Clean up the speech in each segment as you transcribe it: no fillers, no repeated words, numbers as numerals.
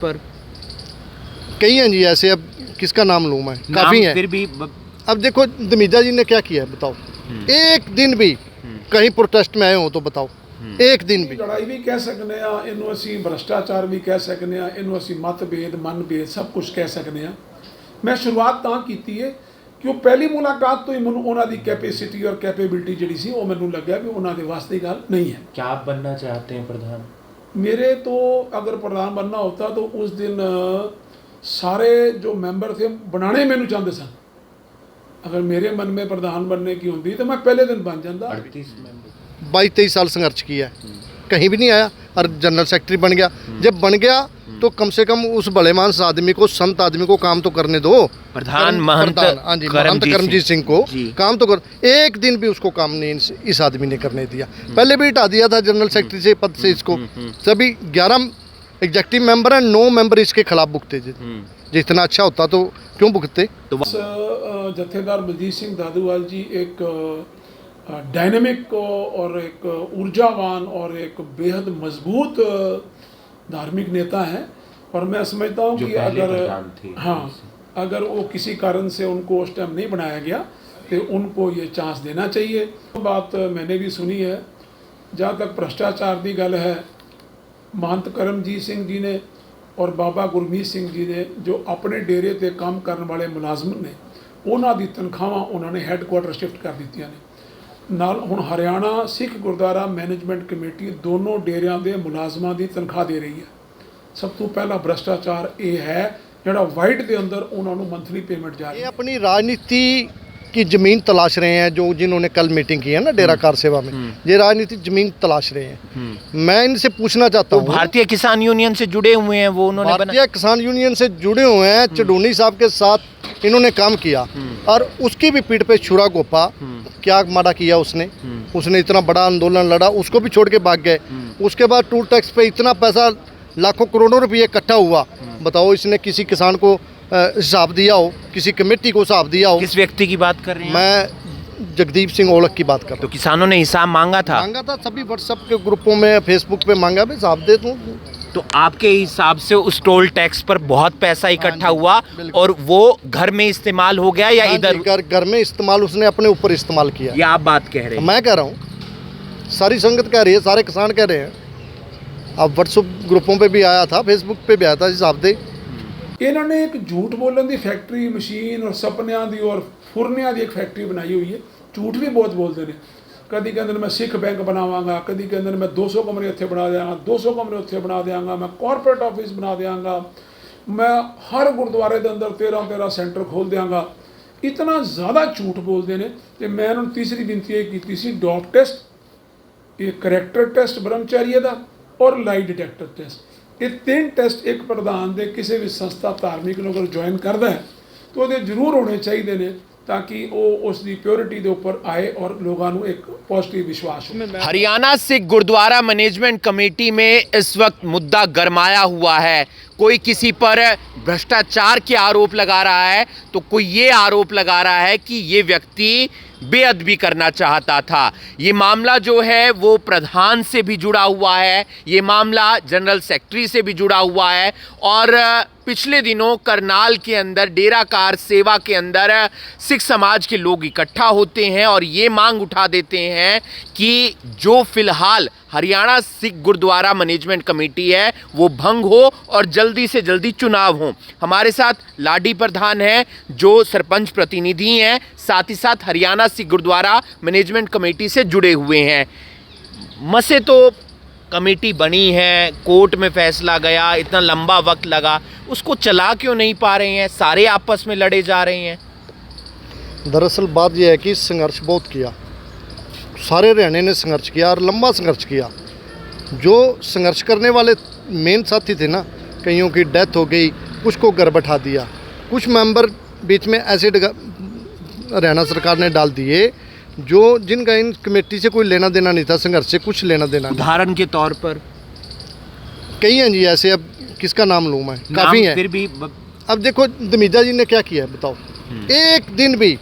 पर कई हैं जी ऐसे, अब किसका नाम लूँ मैं, काफ़ी हैं। फिर भी अब देखो दमीजा जी ने क्या किया है बताओ, एक दिन भी कहीं प्रोटेस्ट में आए हो तो बताओ, एक दिन भी। ਲੜਾਈ ਵੀ ਕਹਿ ਸਕਨੇ ਆ ਇਹਨੂੰ, ਅਸੀਂ ਭ੍ਰਿਸ਼ਟਾਚਾਰ ਵੀ ਕਹਿ ਸਕਨੇ ਆ ਇਹਨੂੰ, ਅਸੀਂ ਮਤਭੇਦ ਮਨਭੇਦ ਸਭ ਕੁਝ ਕਹਿ ਸਕਨੇ ਆ। ਮੈਂ ਸ਼ੁਰੂਆਤ ਤਾਂ ਕੀਤੀ ਹੈ ਕਿ ਉਹ ਪਹਿਲੀ ਮੁਲਾਕਾਤ ਤੋਂ ਹੀ ਮੈਨੂੰ ਉਹਨਾਂ ਦੀ ਕੈਪੈਸਿਟੀ ਔਰ ਕੈਪੇਬਿਲਿਟੀ ਜਿਹੜੀ ਸੀ ਉਹ ਮੈਨੂੰ ਲੱਗਿਆ ਵੀ ਉਹਨਾਂ ਦੇ ਵਾਸਤੇ ਗੱਲ नहीं है। क्या आप बनना चाहते हैं प्रधान? मेरे तो अगर प्रधान बनना होता तो उस दिन सारे जो मेंबर थे बनाने मैनू चाहते सन। अगर मेरे मन में प्रधान बनने की होती तो मैं पहले दिन बन जाता। 22-23 साल संघर्ष किया है, कहीं भी नहीं आया और जनरल सेक्रेटरी बन गया। जब बन गया तो कम से कम उस भले मानस आदमी को, संत आदमी को काम तो करने दो। प्रधान महंत करमजीत सिंह को काम तो कर, एक दिन भी उसको काम नहीं इस आदमी ने करने दिया। पहले भी हटा दिया था जनरल सेक्रेटरी से पद से इसको। सभी 11 एग्जेक्टिव मेंबर हैं, 9 मेंबर इसके खिलाफ भुगते। जितना अच्छा होता तो क्यों भुगतते। जत्थेदार बलजीत सिंह दादूवाल जी एक डायनेमिक और एक ऊर्जावान और एक बेहद मजबूत धार्मिक नेता हैं। और मैं समझता हूँ कि अगर वो किसी कारण से उनको उस टाइम नहीं बनाया गया तो उनको ये चांस देना चाहिए। बात मैंने भी सुनी है, जहाँ तक भ्रष्टाचार की गल है, महंत करमजीत सिंह जी ने और बाबा गुरमीत सिंह जी ने जो अपने डेरे ते काम करने वाले मुलाजम ने, उन्हों की तनख्वाहां उन्होंने हैडकुआटर शिफ्ट कर दी ने। नाल हुण हरियाणा सिख गुरुद्वारा मैनेजमेंट कमेटी दोनों डेरियां दे मुलाजमां की तनख्वाह दे रही है। सब तो पहला भ्रष्टाचार ये है जिहड़ा वाइट के अंदर उन्होंने मंथली पेमेंट जा रही ये है। अपनी राजनीति की ज़मीन तलाश रहे हैं, जो जिन्होंने कल मीटिंग की है ना डेरा कार सेवा में, ये राजनीतिक ज़मीन तलाश रहे हैं। मैं इनसे पूछना चाहता हूँ, भारतीय किसान यूनियन से जुड़े हुए हैं वो, उन्होंने भारतीय किसान यूनियन से जुड़े हुए हैं, चडूनी साहब के साथ इन्होंने काम किया और उसकी भी पीठ पे छुरा घोंपा। क्या माड़ा किया उसने इतना बड़ा आंदोलन लड़ा, उसको भी छोड़ के भाग गए। उसके बाद टूल टैक्स पे इतना पैसा, लाखों करोड़ों रुपये इकट्ठा हुआ। बताओ इसने किसी किसान को हिसाब दिया हो, किसी कमेटी को हिसाब दिया हो? किस व्यक्ति की बात कर रहे हैं? मैं जगदीप सिंह ओलख की बात कर रहा तो किसानों ने हिसाब मांगा था? सभी व्हाट्सएप के ग्रुपों में, फेसबुक पे मांगा, मैं हिसाब दे दूँ। तो आपके हिसाब से उस टोल टैक्स पर बहुत पैसा इकट्ठा हुआ और वो घर में इस्तेमाल हो गया या इधर? घर में इस्तेमाल उसने अपने ऊपर इस्तेमाल किया। ये आप बात कह रहे हैं? मैं कह रहा हूँ, सारी संगत कह रही है, सारे किसान कह रहे हैं। अब व्हाट्सएप ग्रुपों पे भी आया था, फेसबुक पे भी आया था, हिसाब दे। इन्होंने एक झूठ बोलने की फैक्ट्री, मशीन और सपनिया की और फुरनिया की एक फैक्ट्री बनाई हुई है। झूठ भी बहुत बोलते हैं। कभी कहते मैं सिख बैंक बनावांगा, कभी कहते मैं 200 कमरे उत्थे बना देंगा, 200 कमरे उत्थे बना देंगा, मैं कॉरपोरेट ऑफिस बना देंगा, मैं हर गुरुद्वारे के अंदर 13 सेंटर खोल देंगा। इतना ज़्यादा झूठ बोलते हैं कि मैं उन्होंने तीसरी बिनती ये की सी, डॉप टेस्ट, ये करैक्टर टेस्ट ब्रह्मचारी का और लाई डिटेक्टर टेस्ट। ये 3 टेस्ट एक प्रधान दे किसी भी संस्था धार्मिक ਨੂੰ अगर ज्वाइन करता है तो वो जरूर होने चाहिए ने, ताकि वो उसकी प्योरिटी के ऊपर आए और लोगों को एक पॉजिटिव विश्वास हो। हरियाणा सिख गुरुद्वारा मैनेजमेंट कमेटी में इस वक्त मुद्दा गरमाया हुआ है। कोई किसी पर भ्रष्टाचार के आरोप लगा रहा है तो कोई ये आरोप लगा रहा है कि ये व्यक्ति बेअदबी करना चाहता था। ये मामला जो है वो प्रधान से भी जुड़ा हुआ है, ये मामला जनरल सेक्रेटरी से भी जुड़ा हुआ है। और पिछले दिनों करनाल के अंदर डेरा कार सेवा के अंदर सिख समाज के लोग इकट्ठा होते हैं और ये मांग उठा देते हैं कि जो फिलहाल हरियाणा सिख गुरुद्वारा मैनेजमेंट कमेटी है वो भंग हो और जल्दी से जल्दी चुनाव हो। हमारे साथ लाडी प्रधान हैं जो सरपंच प्रतिनिधि हैं, साथ ही साथ हरियाणा सिख गुरुद्वारा मैनेजमेंट कमेटी से जुड़े हुए हैं। मसे तो कमेटी बनी है, कोर्ट में फैसला गया, इतना लंबा वक्त लगा, उसको चला क्यों नहीं पा रहे हैं? सारे आपस में लड़े जा रहे हैं। दरअसल बात यह है कि संघर्ष बहुत किया, सारे हरियाणा ने संघर्ष किया और लंबा संघर्ष किया। जो संघर्ष करने वाले मेन साथी थे ना, कईयों की डेथ हो गई, कुछ को घर बैठा दिया, कुछ मेंबर बीच में ऐसे हरियाणा सरकार ने डाल दिए जो जिनका इन कमेटी से कोई लेना देना नहीं था, संघर्ष से कुछ लेना देना। उदाहरण के तौर पर कई हैं जी ऐसे, अब किसका नाम लूँ मैं, काफ़ी हैं। फिर भी अब देखो दमीजा जी ने क्या किया है बताओ, एक दिन भी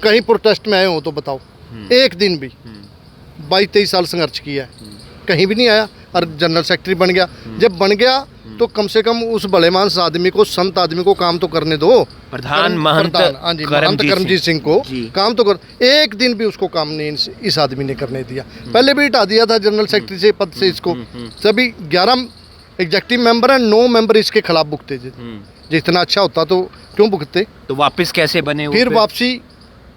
कहीं प्रोटेस्ट में आए हो तो बताओ, एक दिन भी। 22-23 साल संघर्ष किया है, कहीं भी नहीं आया और जनरल सेक्रेटरी बन गया। जब बन गया तो कम से कम उस भलेमानस आदमी को, संत आदमी को काम तो करने दो। प्रधान महंत हाँ जी, महंत करमजीत सिंह को जी। काम तो कर, एक दिन भी उसको काम नहीं इस आदमी ने करने दिया। पहले भी हटा दिया था जनरल सेक्रेटरी से पद से इसको। सभी 11 एग्जेक्टिव मेंबर हैं, 9 मेंबर इसके खिलाफ भुगते थे। जितना अच्छा होता तो क्यों भुगते। तो वापस कैसे बने वो फिर फिर? वापसी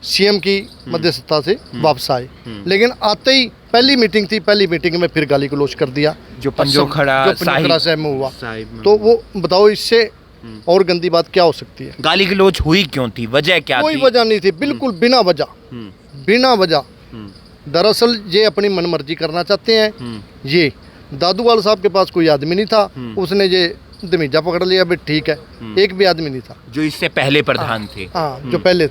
सीएम की मध्यस्थता से वापस आए, लेकिन आते ही पहली मीटिंग थी, पहली मीटिंग में फिर गाली गलौज कर दिया। जो पंजोखड़ा साहिब में हुआ, साहिब में। तो वो बताओ इससे और गंदी बात क्या हो सकती है। गाली गलौज हुई क्यों थी, वजह क्या कोई थी? वजह नहीं थी, बिल्कुल बिना वजह, बिना वजह। दरअसल ये अपनी मनमर्जी करना चाहते हैं। ये दादूवाल साहब के पास कोई आदमी नहीं था, उसने ये दमीजा पकड़ लिया, भी ठीक है, एक भी आदमी नहीं था। जो इससे पहले प्रधान थे। हाँ, जो पहले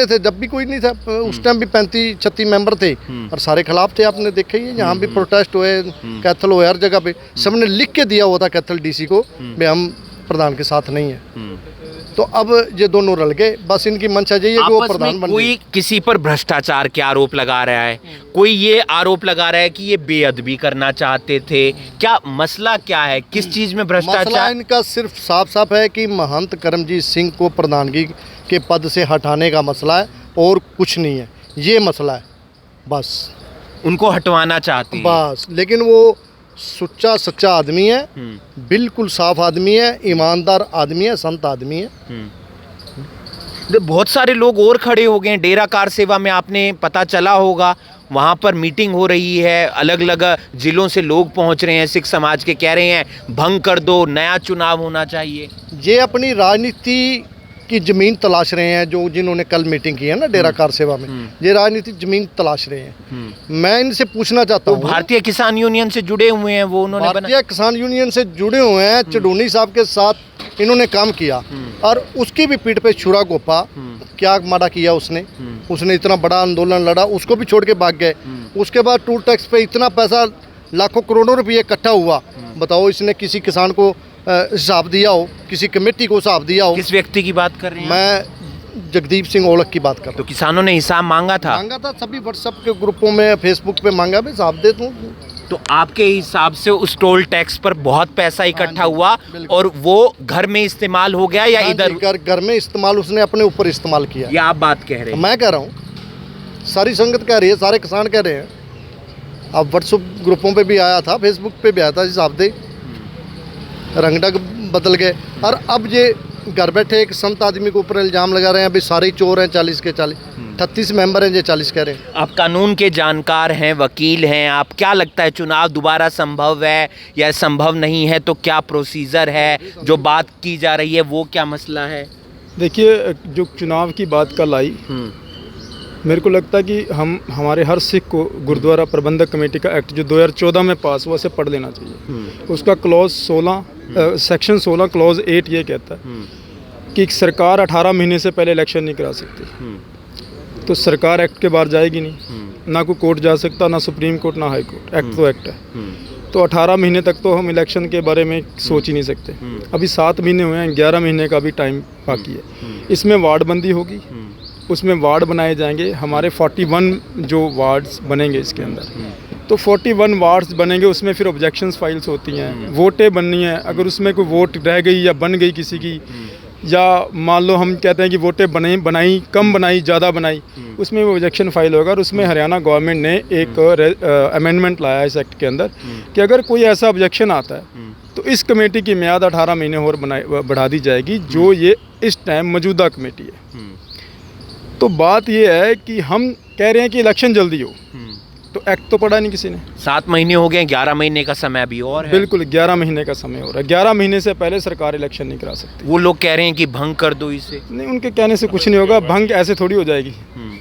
थे, जब भी कोई नहीं था, उस टाइम भी 35-36 मेंबर थे और सारे खिलाफ थे। आपने देखा ही है, यहाँ भी प्रोटेस्ट हुए, कैथल हुए, हर जगह पे सबने लिख के दिया हुआ था कैथल डीसी को, भी हम प्रधान के साथ नहीं है। तो अब ये दोनों रल गए, बस इनकी मंशा यही है कि वो आपस प्रधान में बन कोई गए। किसी पर भ्रष्टाचार के आरोप लगा रहा है, कोई ये आरोप लगा रहा है कि ये बेअदबी करना चाहते थे। क्या मसला क्या है, किस चीज में मसला भ्रष्टाचार? इनका सिर्फ साफ साफ है कि महंत करमजीत सिंह को प्रधानगी के पद से हटाने का मसला है, और कुछ नहीं है। ये मसला है बस, उनको हटवाना चाहते हैं। बस। लेकिन वो सुच्चा सच्चा आदमी है, बिल्कुल साफ आदमी है, ईमानदार आदमी है, संत आदमी है। बहुत सारे लोग और खड़े हो गए हैं। डेरा कार सेवा में आपने पता चला होगा, वहाँ पर मीटिंग हो रही है, अलग अलग जिलों से लोग पहुँच रहे हैं, सिख समाज के, कह रहे हैं भंग कर दो, नया चुनाव होना चाहिए। ये अपनी राजनीति की जमीन तलाश रहे हैं, जो जिन्होंने कल मीटिंग की है ना डेरा कार सेवा में, ये राजनीति जमीन तलाश रहे हैं। मैं इनसे पूछना चाहता तो हूँ, भारतीय किसान यूनियन से जुड़े हुए हैं वो, उन्होंने भारतीय किसान यूनियन से जुड़े हुए हैं, चडूनी साहब के साथ इन्होंने काम किया, और उसकी भी पीठ पे छुरा घोपा। क्या माड़ा किया उसने इतना बड़ा आंदोलन लड़ा, उसको भी छोड़ के भाग गए। उसके बाद टूल टैक्स पे इतना पैसा, लाखों करोड़ों रुपये इकट्ठा हुआ। बताओ, इसने किसी किसान को हिसाब दिया हो, किसी कमेटी को हिसाब दिया हो? किस व्यक्ति की बात कर रहे हैं? मैं जगदीप सिंह औलख की बात कर रहा तो किसानों ने हिसाब मांगा था? मांगा था, सभी व्हाट्सएप के ग्रुपों में, फेसबुक पे मांगा, भी हिसाब दे दूँ। तो आपके हिसाब से उस टोल टैक्स पर बहुत पैसा इकट्ठा हुआ, और वो घर में इस्तेमाल हो गया या इधर? घर में इस्तेमाल उसने अपने ऊपर इस्तेमाल किया। या आप बात कह रहे हैं? मैं कह रहा हूँ, सारी संगत कह रही है, सारे किसान कह रहे हैं। अब व्हाट्सएप ग्रुपों पे भी आया था, फेसबुक पे भी आया था, हिसाब दे। रंग ढंग बदल गए, और अब ये घर बैठे एक संत आदमी के ऊपर इल्ज़ाम लगा रहे हैं, अभी सारे चोर हैं, 40 के 40, 38 मेंबर हैं, ये 40 कह रहे हैं। आप कानून के जानकार हैं, वकील हैं, आप क्या लगता है चुनाव दोबारा संभव है या संभव नहीं है? तो क्या प्रोसीजर है, जो बात की जा रही है वो क्या मसला है? देखिए, जो चुनाव की बात कल आई, मेरे को लगता है कि हमारे हर सिख को गुरुद्वारा प्रबंधक कमेटी का एक्ट जो 2014 में पास हुआ, उसे पढ़ लेना चाहिए। उसका क्लॉज 16 सेक्शन 16 क्लॉज 8 ये कहता है कि सरकार 18 महीने से पहले इलेक्शन नहीं करा सकती। तो सरकार एक्ट के बाहर जाएगी नहीं, ना कोई कोर्ट जा सकता, ना सुप्रीम कोर्ट, ना हाई कोर्ट। एक्ट तो एक्ट है। तो 18 महीने तक तो हम इलेक्शन के बारे में सोच ही नहीं सकते। अभी 7 महीने हुए हैं, 11 महीने का भी टाइम बाकी है। इसमें वार्ड बंदी होगी, उसमें वार्ड बनाए जाएंगे। हमारे 41 जो वार्ड्स बनेंगे इसके अंदर, तो 41 वार्ड्स बनेंगे, उसमें फिर ऑब्जेक्शंस फाइल्स होती हैं, वोटें बननी है। अगर उसमें कोई वोट रह गई या बन गई किसी की, या मान लो हम कहते हैं कि वोटें बनाई कम बनाई ज़्यादा बनाई, उसमें वो ऑब्जेक्शन फाइल होगा। और उसमें हरियाणा गवर्नमेंट ने एक अमेंडमेंट लाया है इस एक्ट के अंदर कि अगर कोई ऐसा ऑब्जेक्शन आता है तो इस कमेटी की म्याद 18 महीने और बढ़ा दी जाएगी, जो ये इस टाइम मौजूदा कमेटी है। तो बात ये है कि हम कह रहे हैं कि इलेक्शन जल्दी हो, तो एक्ट तो पढ़ा नहीं किसी ने। 7 महीने हो गए, 11 महीने का समय अभी और है। बिल्कुल, 11 महीने का समय हो रहा है। 11 महीने से पहले सरकार इलेक्शन नहीं करा सकती। वो लोग कह रहे हैं कि भंग कर दो इसे। नहीं, उनके कहने से कुछ नहीं होगा। भंग ऐसे थोड़ी हो जाएगी।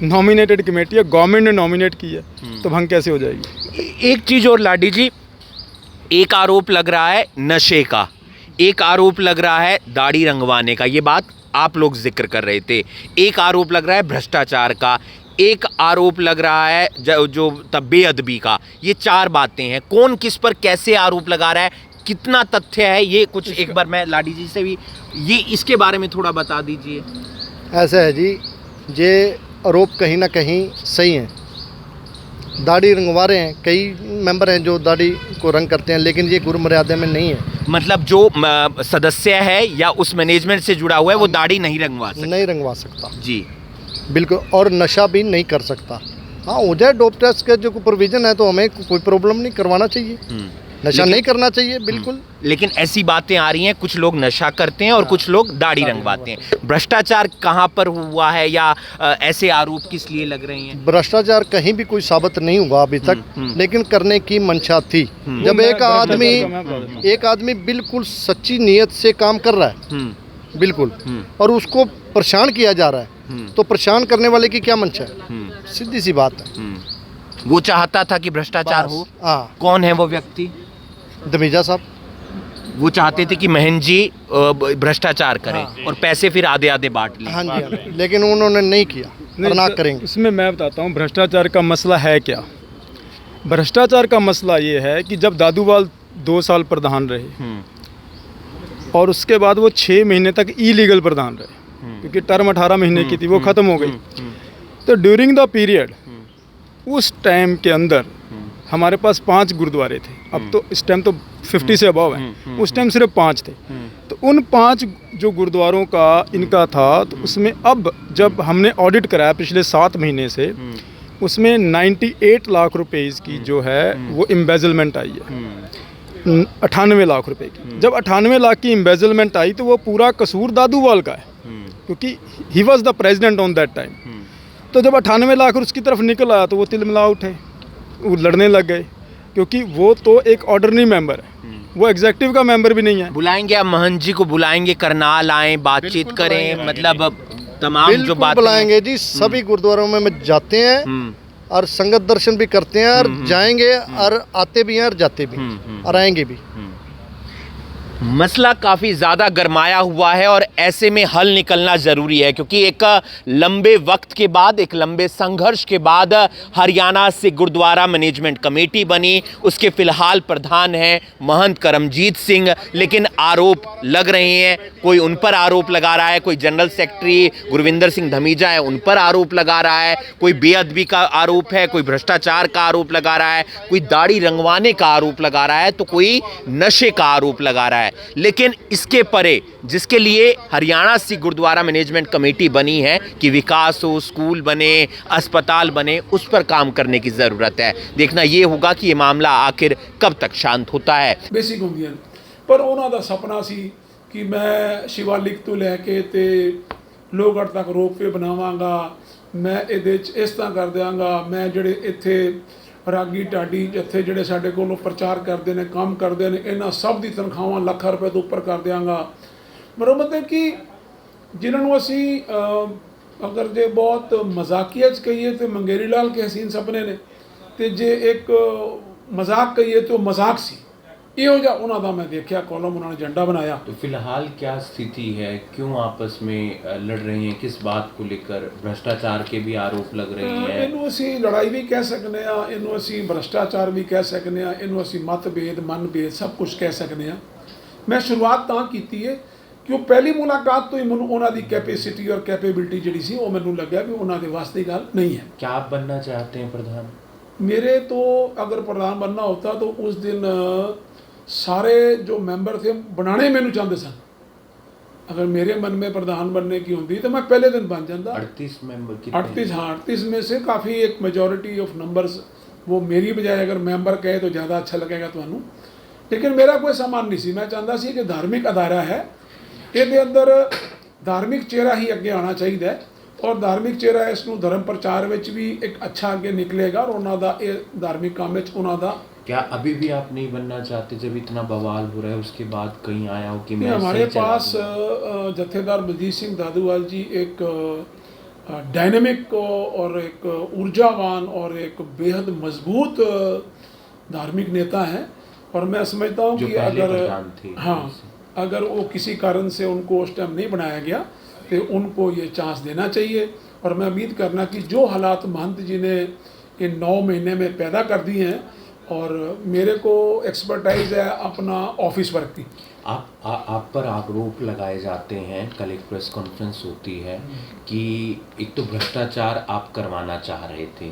नॉमिनेटेड कमेटी है, गवर्नमेंट ने नॉमिनेट की है, तो भंग कैसे हो जाएगी? एक चीज़ और लाडी जी, एक आरोप लग रहा है नशे का, एक आरोप लग रहा है दाढ़ी रंगवाने का, ये बात आप लोग जिक्र कर रहे थे। एक आरोप लग रहा है भ्रष्टाचार का, एक आरोप लग रहा है जो बेअदबी का। ये 4 बातें हैं। कौन किस पर कैसे आरोप लगा रहा है, कितना तथ्य है, ये कुछ एक बार मैं लाडी जी से भी ये इसके बारे में थोड़ा बता दीजिए। ऐसा है जी, ये आरोप कहीं ना कहीं सही हैं। दाढ़ी रंगवा रहे हैं, कई मेंबर हैं जो दाढ़ी को रंग करते हैं, लेकिन ये गुरु मर्यादा में नहीं है। मतलब जो सदस्य है या उस मैनेजमेंट से जुड़ा हुआ है वो दाढ़ी नहीं रंगवा सकता। नहीं रंगवा सकता जी। बिल्कुल, और नशा भी नहीं कर सकता। हाँ, हो जाए डोप टेस्ट का जो प्रोविज़न है तो हमें कोई प्रॉब्लम नहीं, करवाना चाहिए, नशा नहीं करना चाहिए बिल्कुल। लेकिन ऐसी बातें आ रही हैं, कुछ लोग नशा करते हैं और कुछ लोग दाढ़ी रंगवाते हैं। भ्रष्टाचार कहाँ पर हुआ है या ऐसे आरोप किस लिए लग रहे हैं? भ्रष्टाचार कहीं भी कोई साबित नहीं हुआ अभी तक, लेकिन करने की मंशा थी। जब एक आदमी बिल्कुल सच्ची नीयत से काम कर रहा है बिल्कुल, और उसको परेशान किया जा रहा है, तो परेशान करने वाले की क्या मंशा है? सीधी सी बात है। वो चाहता था कि भ्रष्टाचार हो। हाँ, कौन है वो व्यक्ति? दमीजा साहब। वो चाहते थे कि महन जी भ्रष्टाचार करें और पैसे फिर आधे आधे बांट लें। हाँ जी, हाँ, लेकिन उन्होंने नहीं किया और ना करेंगे। इसमें मैं बताता हूँ भ्रष्टाचार का मसला है क्या। भ्रष्टाचार का मसला ये है कि जब दादूवाल 2 साल प्रधान रहे और उसके बाद वो 6 महीने तक इलीगल प्रधान रहे, क्योंकि टर्म 18 महीने की थी, वो ख़त्म हो गई। तो ड्यूरिंग द पीरियड उस टाइम के अंदर हमारे पास 5 गुरुद्वारे थे। अब तो इस टाइम तो 50 से अबव है, उस टाइम सिर्फ 5 थे। तो उन 5 जो गुरुद्वारों का इनका था, तो उसमें अब जब हमने ऑडिट कराया पिछले 7 महीने से, उसमें 98 लाख रुपए की जो है वो एम्बेजलमेंट आई है, 98 लाख रुपए की। जब 98 लाख की एम्बेजलमेंट आई तो वो पूरा कसूर दादूवाल का है, क्योंकि he was the president on that time. तो जब 98 लाख उसकी तरफ निकल आया तो वो तिलमिला उठे, वो लड़ने लग गए, क्योंकि वो तो एक ऑर्डिनरी मेंबर है, वो एग्जीक्यूटिव का मेंबर भी नहीं है। बुलाएंगे आप महंत जी को, बुलाएंगे, करनाल आए, बातचीत करें, मतलब तमाम जो बात बुलाएंगे जी। सभी गुरुद्वारों में जाते हैं और संगत दर्शन भी करते हैं, और जाएंगे और आते भी हैं और जाते भी और आएंगे भी। मसला काफ़ी ज़्यादा गरमाया हुआ है और ऐसे में हल निकलना ज़रूरी है, क्योंकि एक लंबे वक्त के बाद, एक लंबे संघर्ष के बाद हरियाणा से गुरुद्वारा मैनेजमेंट कमेटी बनी। उसके फ़िलहाल प्रधान हैं महंत करमजीत सिंह, लेकिन आरोप लग रहे हैं। कोई उन पर आरोप लगा रहा है, कोई जनरल सेक्रेटरी गुरविंदर सिंह धमीजा है, उन पर आरोप लगा रहा है, कोई बेअदबी का आरोप है, कोई भ्रष्टाचार का आरोप लगा रहा है, कोई दाढ़ी रंगवाने का आरोप लगा रहा है, तो कोई नशे का आरोप लगा रहा है। लेकिन इसके परे जिसके लिए हरियाणा सिख गुरुद्वारा मैनेजमेंट कमेटी बनी है कि विकास हो, स्कूल बने, अस्पताल बने, उस पर काम करने की ज़रूरत है। देखना ये होगा कि ये मामला आखिर कब तक शांत होता है। बेसिक ਹੁੰਦੀਆਂ ਪਰ ਉਹਨਾਂ ਦਾ ਸੁਪਨਾ ਸੀ ਕਿ ਮੈਂ ਸ਼ਿਵਾਲਿਕ ਤੋਂ ਲੈ ਕੇ ਤੇ ਲੋਹਗੜ੍ਹ ਤੱਕ ਰੋਪਵੇ ਬਣਾਵਾਂਗਾ, ਮੈਂ ਇਹਦੇ 'ਚ ਇਸ ਤਰ੍ਹਾਂ ਕਰ ਦਿਆਂਗਾ, ਮੈਂ ਜਿਹੜੇ ਇੱਥੇ ਰਾਗੀ ਢਾਡੀ ਜਿੱਥੇ ਜਿਹੜੇ ਸਾਡੇ ਕੋਲੋਂ ਪ੍ਰਚਾਰ ਕਰਦੇ ਨੇ, ਕੰਮ ਕਰਦੇ ਨੇ, ਇਹਨਾਂ ਸਭ ਦੀ ਤਨਖਾਹਾਂ ਲੱਖਾਂ ਰੁਪਏ ਤੋਂ ਉੱਪਰ ਕਰ ਦਿਆਂਗਾ। ਮਤਲਬ ਕਿ ਜਿਨ੍ਹਾਂ ਨੂੰ ਅਸੀਂ ਅਗਰ ਜੇ ਬਹੁਤ ਮਜ਼ਾਕੀਆ 'ਚ ਕਹੀਏ ਤਾਂ ਮੰਗੇਰੀ ਲਾਲ ਕੇ ਹਸੀਨ ਸੁਪਨੇ ਨੇ, ਤੇ ਜੇ ਇੱਕ ਮਜ਼ਾਕ ਕਹੀਏ ਤਾਂ ਮਜ਼ਾਕ ਸੀ। ਇਹੋ ਜਿਹਾ ਉਹਨਾਂ ਦਾ ਮੈਂ ਦੇਖਿਆ ਕॉलम, ਉਹਨਾਂ ਨੇ ਏਜੰਡਾ बनाया। तो फिलहाल क्या स्थिति है, क्यों आपस में लड़ रहे हैं, किस बात को लेकर? भ्रष्टाचार के भी आरोप लग रहे हैं। ਇਹਨੂੰ ਅਸੀਂ ਲੜਾਈ ਵੀ ਕਹਿ ਸਕਦੇ ਆ, ਇਹਨੂੰ ਅਸੀਂ ਭ੍ਰਸ਼ਟਾਚਾਰ ਵੀ ਕਹਿ ਸਕਦੇ ਆ, ਇਹਨੂੰ ਅਸੀਂ ਮਤਭੇਦ, ਮਨਭੇਦ ਸਭ ਕੁਝ ਕਹਿ ਸਕਦੇ ਆ। ਮੈਂ ਸ਼ੁਰੂਆਤ ਤਾਂ ਕੀਤੀ ਹੈ ਕਿ ਉਹ ਪਹਿਲੀ ਮੁਲਾਕਾਤ ਤੋਂ ਹੀ ਮੈਨੂੰ ਉਹਨਾਂ ਦੀ ਕੈਪੈਸਿਟੀ ਔਰ ਕੈਪੇਬਿਲਿਟੀ ਜਿਹੜੀ ਸੀ ਉਹ ਮੈਨੂੰ ਲੱਗਿਆ ਵੀ ਉਹਨਾਂ ਦੇ ਵਾਸਤੇ ਦੀ ਗੱਲ नहीं है। क्या आप बनना चाहते हैं प्रधान? मेरे तो अगर प्रधान बनना होता तो उस दिन सारे जो मेंबर थे बनाने मैनू चाहते सन। अगर मेरे मन में प्रधान बनने की होती तो मैं पहले दिन बन जाता। 38 मेंबर की 38, हाँ 38 में से काफ़ी एक मेजॉरिटी ऑफ नंबर्स वो मेरी बजाय अगर मेंबर कहे तो ज़्यादा अच्छा लगेगा तुहानू। लेकिन मेरा कोई सामान नहीं सी, मैं चाहता सी कि धार्मिक अदारा है, ये अंदर धार्मिक चेहरा ही अगे आना चाहिए और धार्मिक चेहरा इसनू धर्म प्रचार में भी एक अच्छा अगे निकलेगा और उन्हों का ये धार्मिक काम में उन्हों का। क्या अभी भी आप नहीं बनना चाहते जब इतना बवाल हो रहा है? उसके बाद कहीं आया हो कि मैं हमारे सही चला पास दूं? जत्थेदार बलजीत सिंह दादूवाल जी एक डायनेमिक और एक ऊर्जावान और एक बेहद मजबूत धार्मिक नेता हैं और मैं समझता हूँ जो कि पहले अगर प्रधान थे। हाँ अगर वो किसी कारण से उनको उस टाइम नहीं बनाया गया तो उनको ये चांस देना चाहिए और मैं उम्मीद करना कि जो हालात महंत जी ने इन 9 महीने में पैदा कर दिए हैं और मेरे को एक्सपर्टाइज है अपना ऑफिस वर्क की। आप पर आरोप लगाए जाते हैं, कल एक प्रेस कॉन्फ्रेंस होती है कि एक तो भ्रष्टाचार आप करवाना चाह रहे थे,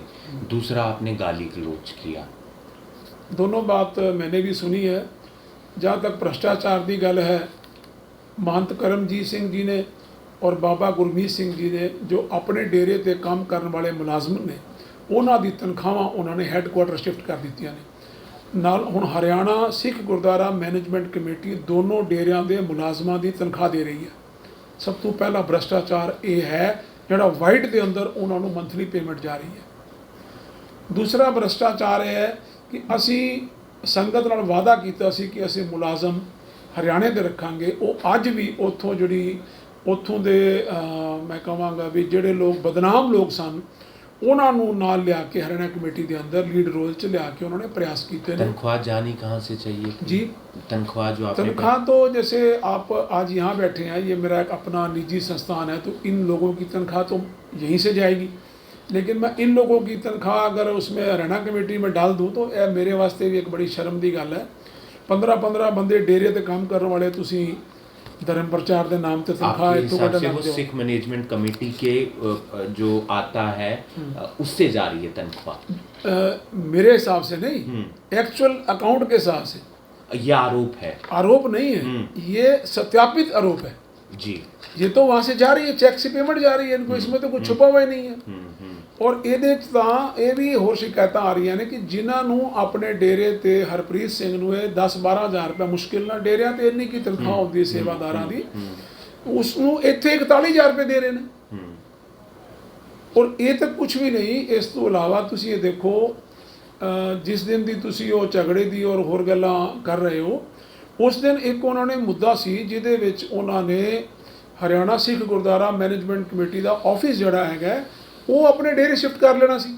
दूसरा आपने गाली गलौज किया। दोनों बात मैंने भी सुनी है जहाँ तक भ्रष्टाचार की गल है, महंत करमजीत सिंह जी ने और बाबा गुरमीत सिंह जी ने जो अपने डेरे ते काम करने वाले मुलाजम ने, उन्हों की तनख्वाहां उन्होंने हैडकुआटर शिफ्ट कर दित्तियां ने। नाल हुण हरियाणा सिख गुरुद्वारा मैनेजमेंट कमेटी दोनों डेरियां दे मुलाजमां की तनख्वाह दे रही है। सब तो पहला भ्रष्टाचार ये है जिहड़ा वाइट के अंदर उन्होंने मंथली पेमेंट जा रही है। दूसरा भ्रष्टाचार यह है कि असी संगत नाल वादा कीता सी कि असी मुलाजम हरियाणे दे रखांगे, वो अज भी उत्थों जिहड़ी उत्थों दे मैं कहांगा भी जिहड़े लोग बदनाम लोग सन उन्होंने नाल लिया के हरियाणा कमेटी के अंदर लीड रोल च लिया के उन्होंने प्रयास किए। तनख्वाह जानी कहाँ से चाहिए जी? तनख्वाह जो आपने तनख्वाह तो जैसे आप आज यहाँ बैठे हैं, ये मेरा एक अपना निजी संस्थान है, तो इन लोगों की तनख्वाह तो यहीं से जाएगी, लेकिन मैं इन लोगों की तनख्वाह अगर उसमें हरियाणा कमेटी में डाल दूँ तो यह मेरे वास्ते भी एक बड़ी शर्म की गल है। 15-15 बंदे डेरे ते काम करने वाले तुसी धर्म प्रचार के नाम से तनख्वाह आपके इतों हिसाब घट से लग वो जाओ। सिख मैनेजमेंट कमेटी के जो आता है उससे जा रही है तनख्वाह? मेरे हिसाब से नहीं, एक्चुअल अकाउंट के हिसाब से ये आरोप है। आरोप नहीं है, ये सत्यापित आरोप है जी। ये तो वहाँ से जा रही है, चेक से पेमेंट जा रही है, इनको इसमें तो कुछ छुपा हुआ ही नहीं है। और ये भी होर शिकायत आ रही ने कि जिन्होंने अपने डेरे ते हरप्रीत सिंह नूं 10-12 हज़ार रुपया मुश्किल ना डेरिया ते इन्नी की तनख्वाह होती है सेवादारां दी, उसनूं इत्थे 41,000 रुपये दे रहे हैं। और ये तो कुछ भी नहीं, इस तो इलावा तुसीं ये देखो जिस दिन दी तुसीं वो झगड़े दी और होर गल्लां कर रहे हो, उस दिन एक उन्होंने मुद्दा सी जिहदे विच उन्होंने हरियाणा सिख गुरुद्वारा मैनेजमेंट कमेटी का ऑफिस जिहड़ा हैगा वो अपने डेरे शिफ्ट कर लेना सी।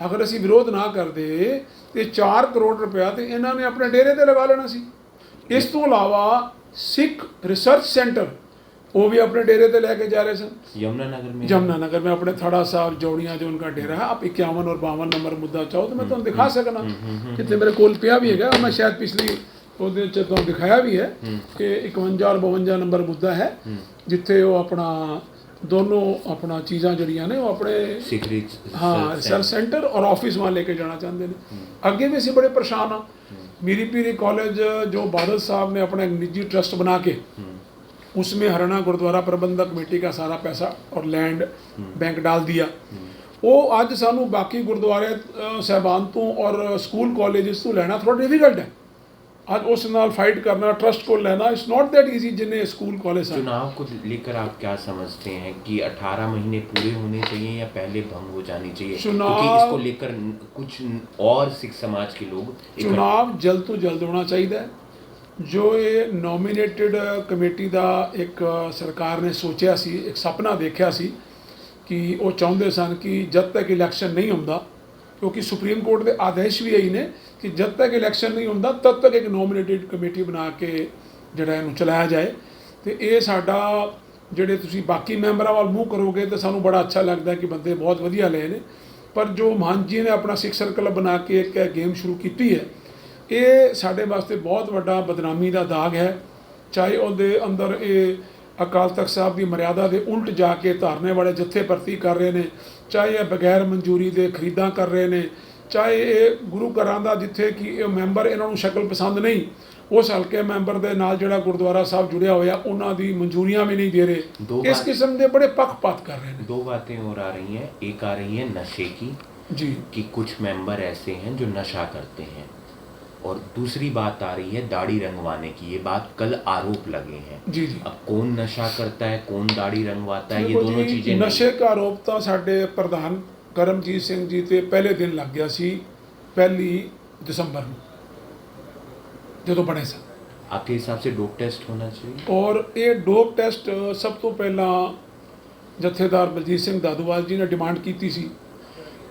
अगर असी विरोध ना करते तो 4 करोड़ रुपया तो इन्होंने अपने डेरे ते लगा लेना सी। इस तो अलावा सिख रिसर्च सेंटर वो भी अपने डेरे ते लेके जा रहे सन यमुनानगर में अपने थड़ा साहब जौड़ियाँ जो उनका डेरा है। आप 51 और 52 नंबर मुद्दा चाहो तो मैं तुम दिखा सकना, कितने मेरे कोल पिया भी है, मैं शायद पिछली ਉਹਦੇ ਚ ਤੁਹਾਨੂੰ ਦਿਖਾਇਆ ਵੀ ਹੈ कि 51 और 52 नंबर मुद्दा है जिथे वो अपना दोनों अपना चीज़ां जड़ियाँ ने वो अपने रिसर्च सेंटर और ऑफिस वहाँ लेके जाना चाहते हैं। अगे भी असी बड़े परेशान हाँ। मीरी पीरी कॉलेज जो बादल साहब ने अपना एक निजी ट्रस्ट बना के उसमें हरियाणा गुरुद्वारा प्रबंधक कमेटी का सारा पैसा और लैंड बैंक डाल दिया, वो अज सानू बाकी गुरुद्वारे साहबान तो और स्कूल कॉलेज तो लेना थोड़ा डिफिकल्ट है। आज उस नाल फाइट करना, ट्रस्ट को लेना इट्स नॉट दैट इजी जिन्हें स्कूल कॉलेज। चुनाव को लेकर आप क्या समझते हैं कि 18 महीने पूरे होने चाहिए या पहले भंग हो जानी चाहिए? क्योंकि इसको लेकर कुछ और सिख समाज के लोग चुनाव जल्द तो जल्द होना चाहिए। जो ये नॉमिनेटेड कमेटी का एक सरकार ने सोचा सी, एक सपना देखा सी कि वो चाहते सन कि जब तक इलैक्शन नहीं होंदा, क्योंकि सुप्रीम कोर्ट के आदेश भी यही ने कि जब तक इलैक्शन नहीं होंदा तब तक एक नॉमिनेटेड कमेटी बना के जिहड़ा इहनूं चलाया जाए। तो ये साडा जिहड़े तुसीं बाकी मैंबरां वाल मूँह करोगे तो सानूं बड़ा अच्छा लगता है कि बंदे बहुत वधिया लए ने, पर जो महंत जी ने अपना सिख सर्कल बना के एक गेम शुरू की है, ये साडे वास्ते बहुत वड्डा बदनामी का दाग है। चाहे उहदे अंदर ये अकाल तख्त साहब की मर्यादा के उल्ट जाके धारने वाले जत्थे भर्ती कर रहे हैं, चाहे ये बगैर मंजूरी के खरीदा कर रहे हैं, चाहे ये गुरु घरां दा जिथे कि मैंबर इन्हों शक्ल पसंद नहीं, उस हल्के मैंबर के नाल जिहड़ा गुरुद्वारा साहब जुड़िया होया उन्हां दी मंजूरियां भी नहीं दे रहे। इस किस्म के बड़े पक्षपात कर रहे हैं। दो बातें और आ रही हैं, एक आ रही है नशे की जी कि कुछ मेंबर ऐसे हैं जो नशा करते हैं, और दूसरी बात आ रही है दाढ़ी रंगवाने की। ये बात कल आरोप लगे हैं। जी जी। अब कौन नशा करता है, कौन दाढ़ी रंगवाता है, ये दोनों चीजें नशे का आरोप तो साडे प्रधान करमजीत सिंह जी ते पहले दिन लग गया सी 1 दिसंबर जो बने सन। आपके हिसाब से डोप टेस्ट होना चाहिए? और ये डोप टेस्ट सब तो पहला जथेदार बलजीत सिंह दादूवाल जी ने डिमांड की सी।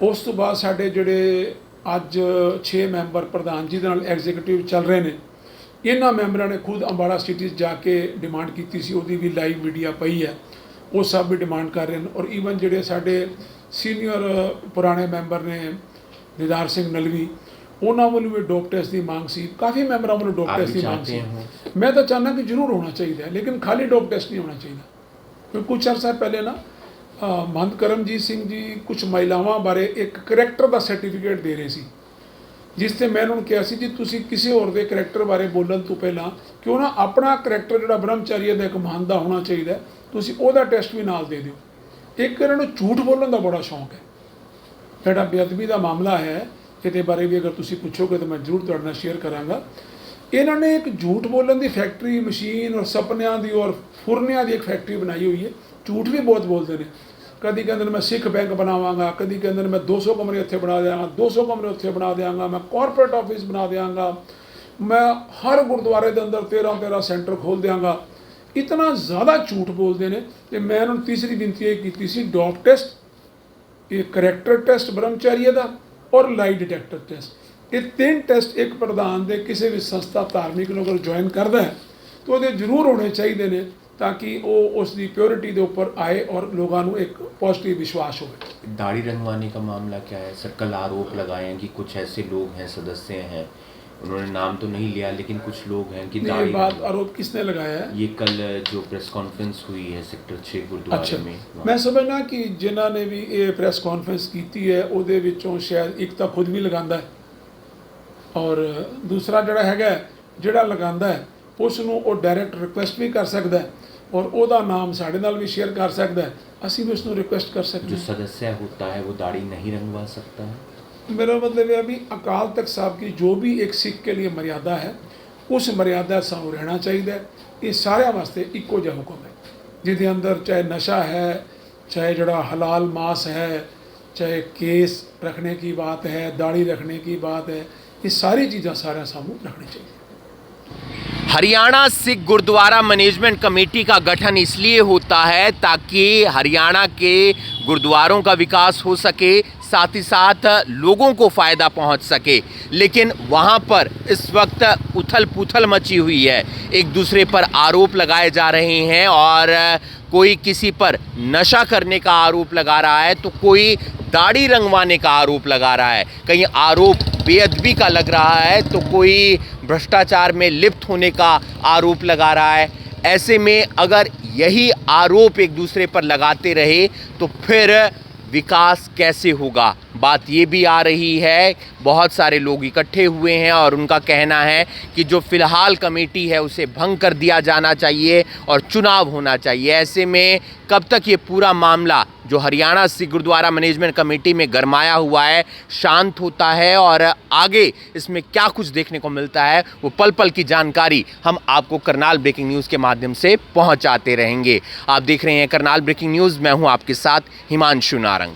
उस तो बाद साडे जिहड़े अज 6 मैंबर प्रधान जी दे नाल एग्जीक्यूटिव चल रहे हैं, इन्हां मैंबरां ने खुद अंबाड़ा सिटी जाके डिमांड की सी, उहदी भी लाइव मीडिया पई है, वो सब भी डिमांड कर रहे हैं। और ईवन जिहड़े साडे सीनियर पुराने मैंबर ने दीदार सिंह नलवी, उन्होंने वालों भी डोप टेस्ट की मांग सी, काफ़ी मैंबरों वालों डोप टेस्ट की मांग सी। मैं तो चाहना कि जरूर होना चाहिए, लेकिन खाली डोप टेस्ट नहीं होना चाहिए। क्योंकि कुछ अर्सा पहले ना महंत करमजीत सिंह जी कुछ महिलावां बारे एक करैक्टर का सर्टिफिकेट दे रहे सी ਜਿਸ ਤੇ ਮੈਂ ਉਹਨਾਂ ਨੂੰ ਕਿਹਾ ਸੀ ਜੀ ਤੁਸੀਂ ਕਿਸੇ ਹੋਰ ਦੇ ਕਰੈਕਟਰ ਬਾਰੇ ਬੋਲਣ ਤੋਂ ਪਹਿਲਾਂ ਕਿਉਂ ਨਾ ਆਪਣਾ ਕਰੈਕਟਰ ਜਿਹੜਾ ਬ੍ਰਹਮਚਾਰੀ ਦਾ ਇੱਕ ਮਹਾਨ ਦਾ ਹੋਣਾ ਚਾਹੀਦਾ, ਤੁਸੀਂ ਉਹਦਾ ਟੈਸਟ ਵੀ ਨਾਲ ਦੇ ਦਿਓ। ਇੱਕ ਇਹਨਾਂ ਨੂੰ ਝੂਠ ਬੋਲਣ ਦਾ ਬੜਾ ਸ਼ੌਂਕ ਹੈ। ਜਿਹੜਾ ਬੇਅਦਬੀ ਦਾ ਮਾਮਲਾ ਹੈ ਇਹਦੇ ਬਾਰੇ ਵੀ ਅਗਰ ਤੁਸੀਂ ਪੁੱਛੋਗੇ ਤਾਂ ਮੈਂ ਜ਼ਰੂਰ ਤੁਹਾਡੇ ਨਾਲ ਸ਼ੇਅਰ ਕਰਾਂਗਾ। ਇਹਨਾਂ ਨੇ ਇੱਕ ਝੂਠ ਬੋਲਣ ਦੀ ਫੈਕਟਰੀ, ਮਸ਼ੀਨ ਔਰ ਸੁਪਨਿਆਂ ਦੀ ਔਰ ਫੁਰਨਿਆਂ ਦੀ ਇੱਕ ਫੈਕਟਰੀ ਬਣਾਈ ਹੋਈ ਹੈ। ਝੂਠ ਵੀ ਬਹੁਤ ਬੋਲਦੇ ਨੇ। ਕਦੀ ਕਹਿੰਦੇ ਨੇ ਮੈਂ ਸਿੱਖ ਬੈਂਕ ਬਣਾਵਾਂਗਾ, ਕਦੀ ਕਹਿੰਦੇ ਨੇ ਮੈਂ 200 ਕਮਰੇ ਉੱਥੇ ਬਣਾ ਦਿਆਂਗਾ, 200 ਕਮਰੇ ਉੱਥੇ ਬਣਾ ਦਿਆਂਗਾ, ਮੈਂ ਕਾਰਪੋਰੇਟ ਆਫਿਸ ਬਣਾ ਦਿਆਂਗਾ, ਮੈਂ ਹਰ ਗੁਰਦੁਆਰੇ ਦੇ ਅੰਦਰ 13 ਸੈਂਟਰ ਖੋਲ੍ਹ ਦਿਆਂਗਾ। ਇਤਨਾ ਜ਼ਿਆਦਾ ਝੂਠ ਬੋਲਦੇ ਨੇ ਤੇ ਮੈਂ ਇਹਨਾਂ ਨੂੰ ਤੀਸਰੀ ਬੇਨਤੀ ਇਹ ਕੀਤੀ ਸੀ, ਡੌਪ ਟੈਸਟ, ਇਹ ਕਰੈਕਟਰ ਟੈਸਟ ਬ੍ਰਹਮਚਾਰੀ ਦਾ ਔਰ ਲਾਈ ਡਿਟੈਕਟਰ ਟੈਸਟ, ਇਹ 3 ਟੈਸਟ ਇੱਕ ਪ੍ਰਧਾਨ ਦੇ ਕਿਸੇ ਵੀ ਸੰਸਥਾ ਧਾਰਮਿਕ ਨੂੰ ਅਗਰ ਜੁਆਇਨ ਕਰਦਾ ਹੈ ਤਾਂ ਉਹਦੇ ਜ਼ਰੂਰ ਹੋਣੇ ਚਾਹੀਦੇ ਨੇ ताकि वो उसकी प्योरिटी के ऊपर आए और लोगों को एक पॉजिटिव विश्वास हो। दाढ़ी रंगवाने का मामला क्या है सर? कल आरोप लगाए हैं कि कुछ ऐसे लोग हैं, सदस्य हैं, उन्होंने नाम तो नहीं लिया, लेकिन कुछ लोग हैं कि ये बात आरोप किसने लगाया है? ये कल जो प्रेस कॉन्फ्रेंस हुई है सेक्टर 6 गुरुद्वारे अच्छा, में। मैं समझना कि जिन्होंने भी ये प्रेस कॉन्फ्रेंस की है ਉਹਦੇ ਵਿੱਚੋਂ शायद एक तो खुद भी लगांदा है और दूसरा ਜਿਹੜਾ ਹੈਗਾ ਜਿਹੜਾ लगांदा है ਉਸ ਨੂੰ ਉਹ डायरेक्ट रिक्वेस्ट भी कर सकता है और ਉਹਦਾ ਨਾਮ ਸਾਡੇ ਨਾਲ ਵੀ शेयर कर सकता है, ਅਸੀਂ भी उसको रिक्वेस्ट कर सकते जो हैं। सदस्य होता है वो दाढ़ी नहीं रंगवा सकता है? मेरा मतलब है अभी अकाल तख्त साहब की जो भी एक सिख के लिए मर्यादा है उस मर्यादा सानू रहना चाहिए। ये सारे वास्ते इको जिहा हुक्म है जिहदे अंदर चाहे नशा है, चाहे जड़ा हलाल मांस है, चाहे केस रखने की बात है, दाढ़ी रखने की बात है, ये सारी चीज़ें सारे सामू रखनी चाहिए। हरियाणा सिख गुरुद्वारा मैनेजमेंट कमेटी का गठन इसलिए होता है ताकि हरियाणा के गुरुद्वारों का विकास हो सके, साथ ही साथ लोगों को फ़ायदा पहुंच सके। लेकिन वहां पर इस वक्त उथल पुथल मची हुई है, एक दूसरे पर आरोप लगाए जा रहे हैं और कोई किसी पर नशा करने का आरोप लगा रहा है तो कोई दाढ़ी रंगवाने का आरोप लगा रहा है, कहीं आरोप बेअदबी का लग रहा है तो कोई भ्रष्टाचार में लिप्त होने का आरोप लगा रहा है। ऐसे में अगर यही आरोप एक दूसरे पर लगाते रहे तो फिर विकास कैसे होगा? बात ये भी आ रही है, बहुत सारे लोग इकट्ठे हुए हैं और उनका कहना है कि जो फ़िलहाल कमेटी है उसे भंग कर दिया जाना चाहिए और चुनाव होना चाहिए। ऐसे में कब तक ये पूरा मामला जो हरियाणा सिख गुरुद्वारा मैनेजमेंट कमेटी में गरमाया हुआ है शांत होता है और आगे इसमें क्या कुछ देखने को मिलता है, वो पल पल की जानकारी हम आपको करनाल ब्रेकिंग न्यूज़ के माध्यम से पहुंचाते रहेंगे। आप देख रहे हैं करनाल ब्रेकिंग न्यूज़, मैं हूं आपके साथ हिमांशु नारंग।